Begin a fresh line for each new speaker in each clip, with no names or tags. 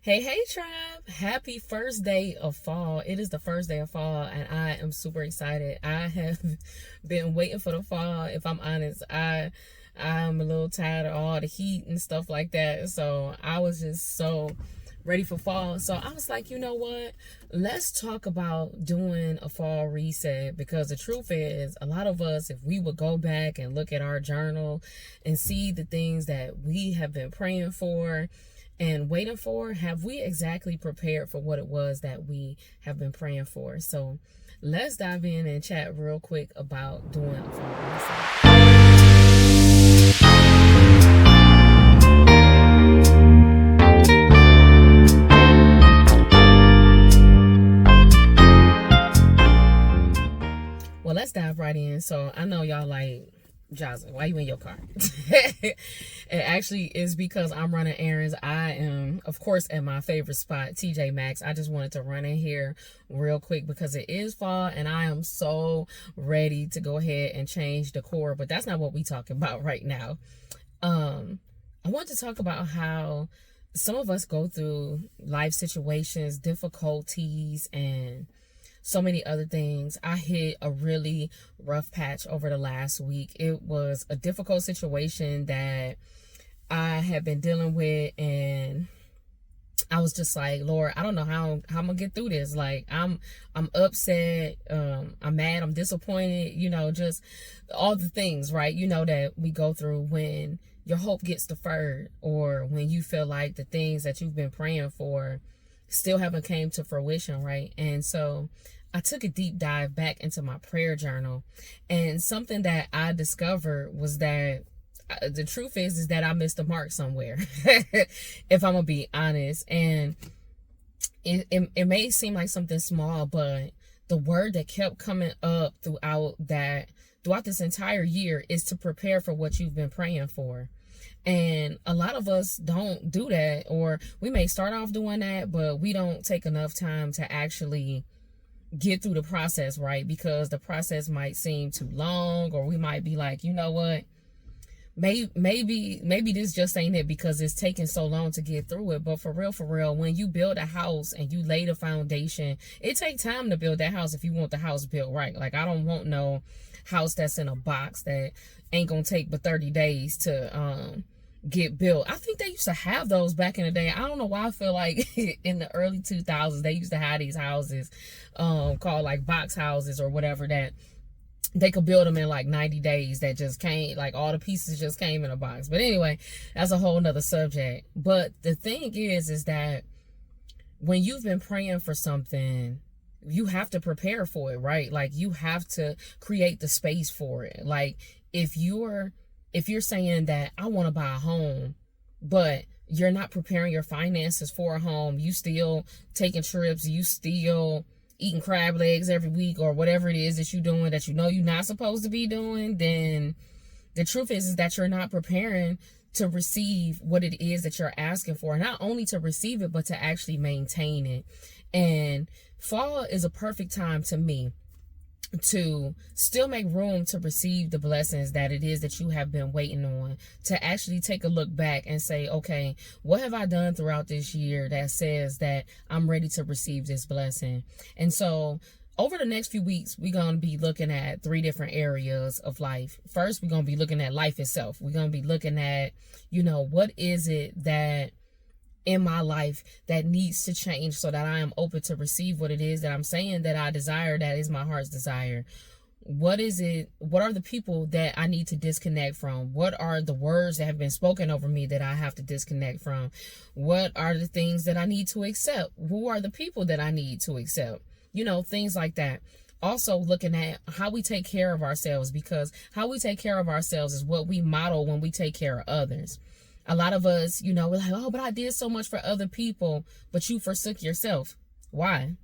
Hey, tribe. Happy first day of fall. It is the first day of fall, and I am super excited. I have been waiting for the fall. If I'm honest, I'm a little tired of all the heat and stuff like that. So I was just so ready for fall. So I was like, you know what? Let's talk about doing a fall reset, because the truth is, a lot of us, if we would go back and look at our journal and see the things that we have been praying for and waiting for, have we exactly prepared for what it was that we have been praying for? So let's dive in and chat real quick about doing a fall reset. Well, let's dive right in. So I know y'all like, Jocelyn, why you in your car? It actually is because I'm running errands. I am, of course, at my favorite spot, TJ Maxx. I just wanted to run in here real quick because it is fall and I am so ready to go ahead and change decor. But that's not what we talking about right now. I want to talk about how some of us go through life situations, difficulties, and so many other things. I hit a really rough patch over the last week. It was a difficult situation that I had been dealing with, and I was just like, Lord, I don't know how I'm gonna get through this. Like, I'm upset, I'm mad, I'm disappointed, just all the things, right? That we go through when your hope gets deferred, or when you feel like the things that you've been praying for still haven't came to fruition, right? And so I took a deep dive back into my prayer journal, and something that I discovered was that the truth is that I missed the mark somewhere, if I'm gonna be honest. And it may seem like something small, but the word that kept coming up throughout this entire year is to prepare for what you've been praying for. And a lot of us don't do that, or we may start off doing that, but we don't take enough time to actually get through the process, right? Because the process might seem too long, or we might be like, you know what? Maybe this just ain't it, because it's taking so long to get through it. But for real, when you build a house and you lay the foundation, it takes time to build that house if you want the house built right. Like, I don't want no house that's in a box that ain't gonna take but 30 days to get built. I think they used to have those back in the day. I don't know why I feel like in the early 2000s they used to have these houses called like box houses or whatever, that they could build them in like 90 days, that just came, like all the pieces just came in a box. But anyway, that's a whole nother subject. But the thing is that when you've been praying for something, you have to prepare for it, right? Like, you have to create the space for it. Like, if you're saying that I want to buy a home, but you're not preparing your finances for a home, you still taking trips, you still eating crab legs every week, or whatever it is that you're doing that you're not supposed to be doing, then the truth is that you're not preparing to receive what it is that you're asking for. Not only to receive it, but to actually maintain it. And fall is a perfect time to me to still make room to receive the blessings that it is that you have been waiting on, to actually take a look back and say, okay, what have I done throughout this year that says that I'm ready to receive this blessing? And so over the next few weeks, we're going to be looking at 3 different areas of life. First, we're going to be looking at life itself. We're going to be looking at, what is it that in my life that needs to change so that I am open to receive what it is that I'm saying that I desire, that is my heart's desire. What is it? What are the people that I need to disconnect from? What are the words that have been spoken over me that I have to disconnect from? What are the things that I need to accept? Who are the people that I need to accept? Things like that. Also looking at how we take care of ourselves, because how we take care of ourselves is what we model when we take care of others. A lot of us, we're like, oh, but I did so much for other people, but you forsook yourself. Why?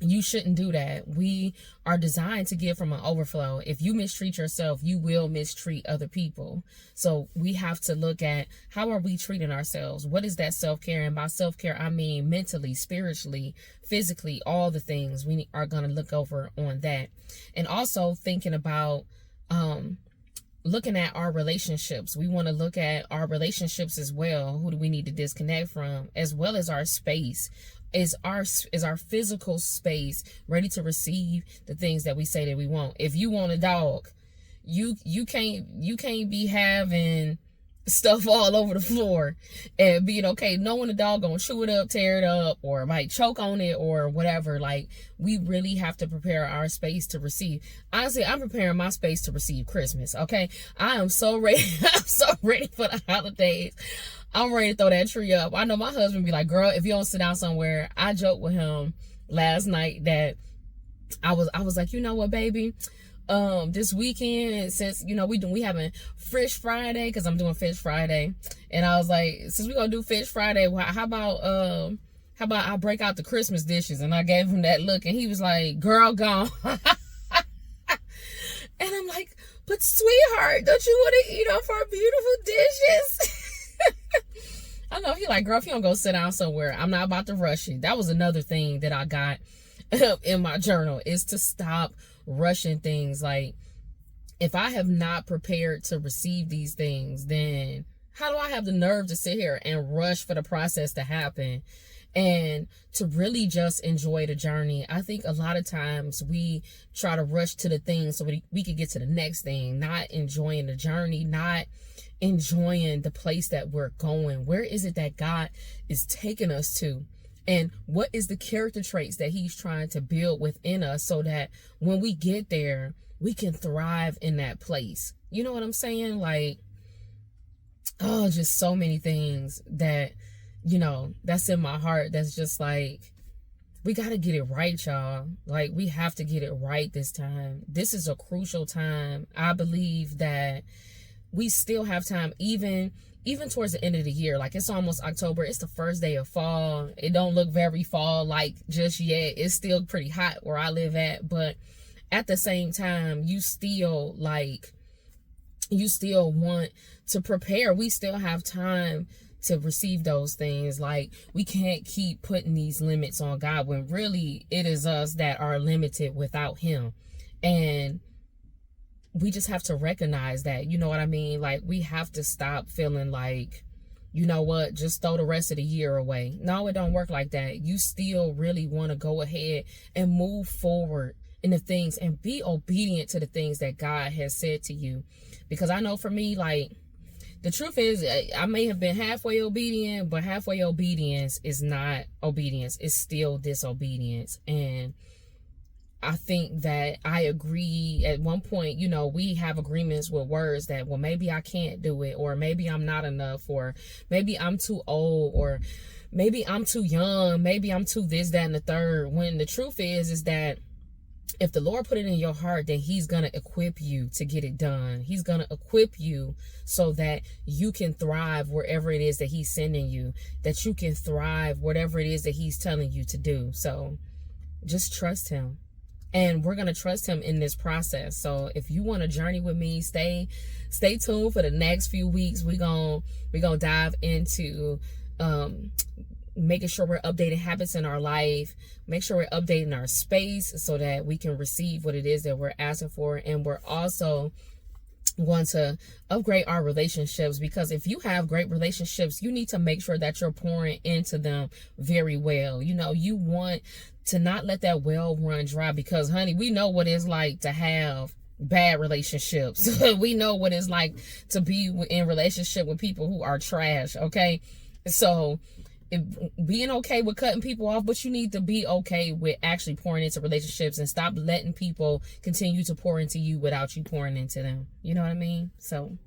You shouldn't do that. We are designed to give from an overflow. If you mistreat yourself, you will mistreat other people. So we have to look at, how are we treating ourselves? What is that self-care? And by self-care, I mean mentally, spiritually, physically, all the things. We are going to look over on that. And also thinking about looking at our relationships. We want to look at our relationships as well. Who do we need to disconnect from? As well as our space. Is our physical space ready to receive the things that we say that we want? If you want a dog, you can't be having stuff all over the floor and being okay knowing the dog gonna chew it up, tear it up, or might choke on it or whatever. Like, we really have to prepare our space to receive. Honestly, I'm preparing my space to receive Christmas. Okay, I am so ready. I'm so ready for the holidays. I'm ready to throw that tree up. I know my husband be like, girl, if you don't sit down somewhere. I joked with him last night that I was like, you know what, baby, this weekend, since we having Fish Friday, because I'm doing Fish Friday, and I was like, since we gonna do Fish Friday, well, how about I break out the Christmas dishes? And I gave him that look, and he was like, girl, gone. And I'm like, but sweetheart, don't you want to eat off our beautiful dishes? I know, he like, girl, if you don't go sit down somewhere, I'm not about to rush you. That was another thing that I got in my journal, is to stop rushing things. Like, if I have not prepared to receive these things, then how do I have the nerve to sit here and rush for the process to happen and to really just enjoy the journey? I think a lot of times we try to rush to the things so we could get to the next thing, not enjoying the journey, not enjoying the place that we're going. Where is it that God is taking us to? And what is the character traits that he's trying to build within us so that when we get there, we can thrive in that place? You know what I'm saying? Like, oh, just so many things that, that's in my heart. That's just like, we got to get it right, y'all. Like, we have to get it right this time. This is a crucial time. I believe that we still have time, even towards the end of the year. Like, it's almost October. It's the first day of fall. It don't look very fall-like just yet. It's still pretty hot where I live at. But at the same time, you still want to prepare. We still have time to receive those things. Like, we can't keep putting these limits on God when really it is us that are limited without him. And we just have to recognize that, you know what I mean? Like, we have to stop feeling like, you know what, just throw the rest of the year away. No, it don't work like that. You still really want to go ahead and move forward in the things and be obedient to the things that God has said to you. Because I know for me, like, the truth is, I may have been halfway obedient, but halfway obedience is not obedience. It's still disobedience. And I think that I agree at one point, we have agreements with words that, well, maybe I can't do it, or maybe I'm not enough, or maybe I'm too old, or maybe I'm too young, maybe I'm too this, that, and the third. When the truth is that if the Lord put it in your heart, then he's going to equip you to get it done. He's going to equip you so that you can thrive wherever it is that he's sending you, that you can thrive whatever it is that he's telling you to do. So just trust him. And we're going to trust him in this process. So if you want to journey with me, stay tuned for the next few weeks. We're going to dive into making sure we're updating habits in our life, make sure we're updating our space so that we can receive what it is that we're asking for. And we're also going to upgrade our relationships, because if you have great relationships, you need to make sure that you're pouring into them very well. You want to not let that well run dry, because, honey, we know what it's like to have bad relationships. We know what it's like to be in relationship with people who are trash. Okay. So being okay with cutting people off, but you need to be okay with actually pouring into relationships and stop letting people continue to pour into you without you pouring into them. You know what I mean? So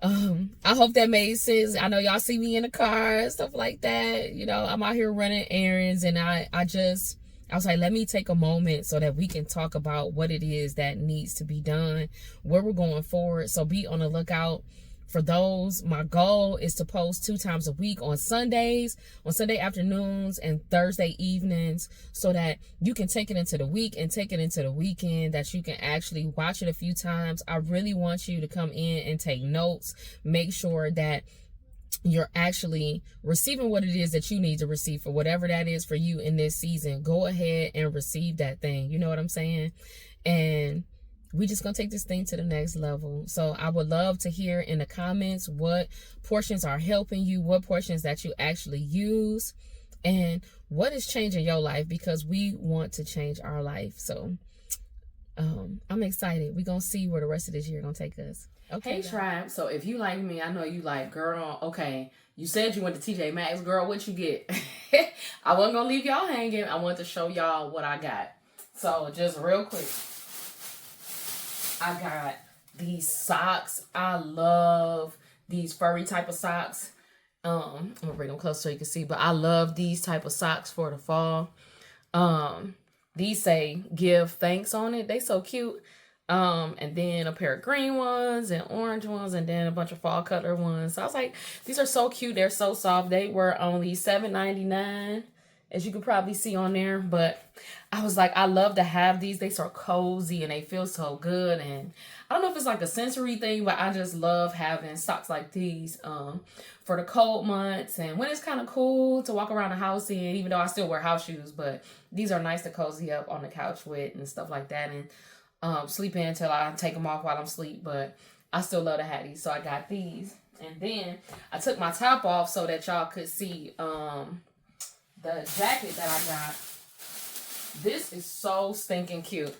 I hope that made sense. I know y'all see me in the car and stuff like that. I'm out here running errands, and I was like, let me take a moment so that we can talk about what it is that needs to be done, where we're going forward. So be on the lookout for those. My goal is to post 2 times a week on Sundays, on Sunday afternoons and Thursday evenings, so that you can take it into the week and take it into the weekend, that you can actually watch it a few times. I really want you to come in and take notes. Make sure that you're actually receiving what it is that you need to receive for whatever that is for you in this season. Go ahead and receive that thing. You know what I'm saying? And we just gonna take this thing to the next level. So I would love to hear in the comments what portions are helping you, what portions that you actually use, and what is changing your life, because we want to change our life. So I'm excited. We're gonna see where the rest of this year gonna take us. Okay, hey tribe, so if you like me, I know you like, girl, okay, you said you went to TJ Maxx, girl, what you get? I wasn't gonna leave y'all hanging. I wanted to show y'all what I got. So just real quick, I got these socks. I love these furry type of socks. I'm gonna bring them close so you can see, but I love these type of socks for the fall. These say give thanks on it. They so cute. And then a pair of green ones and orange ones, and then a bunch of fall color ones. So I was like, these are so cute. They're so soft. They were only $7.99, as you can probably see on there. But I was like, I love to have these. They so cozy and they feel so good. And I don't know if it's like a sensory thing, but I just love having socks like these for the cold months and when it's kind of cool to walk around the house in, even though I still wear house shoes. But these are nice to cozy up on the couch with and stuff like that. And sleep in until I take them off while I'm asleep. But I still love to have these. So I got these. And then I took my top off so that y'all could see the jacket that I got. This is so stinking cute.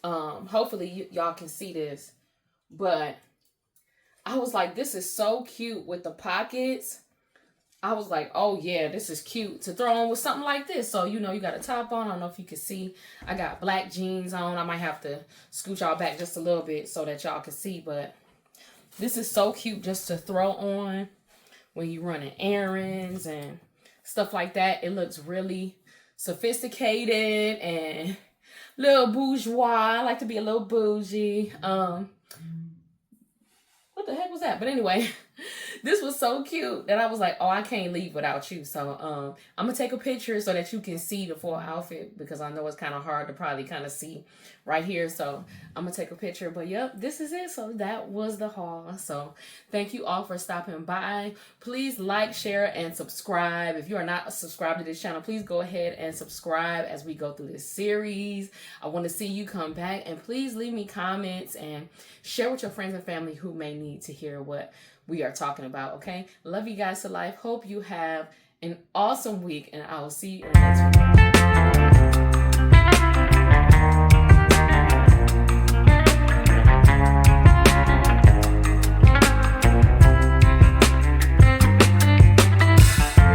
Hopefully y'all can see this. But I was like, this is so cute with the pockets. I was like, oh yeah, this is cute to throw on with something like this. So, you know, you got a top on. I don't know if you can see. I got black jeans on. I might have to scooch y'all back just a little bit so that y'all can see. But this is so cute just to throw on when you're running errands and stuff like that. It looks really sophisticated and little bourgeois. I like to be a little bougie. What the heck was that? But anyway, this was so cute that I was like, oh, I can't leave without you. So I'm going to take a picture so that you can see the full outfit, because I know it's kind of hard to probably kind of see right here. So I'm going to take a picture. But yep, this is it. So that was the haul. So thank you all for stopping by. Please like, share, and subscribe. If you are not subscribed to this channel, please go ahead and subscribe as we go through this series. I want to see you come back, and please leave me comments and share with your friends and family who may need to hear what we are talking about. Okay, love you guys to life. Hope you have an awesome week, and I will see you in the next video.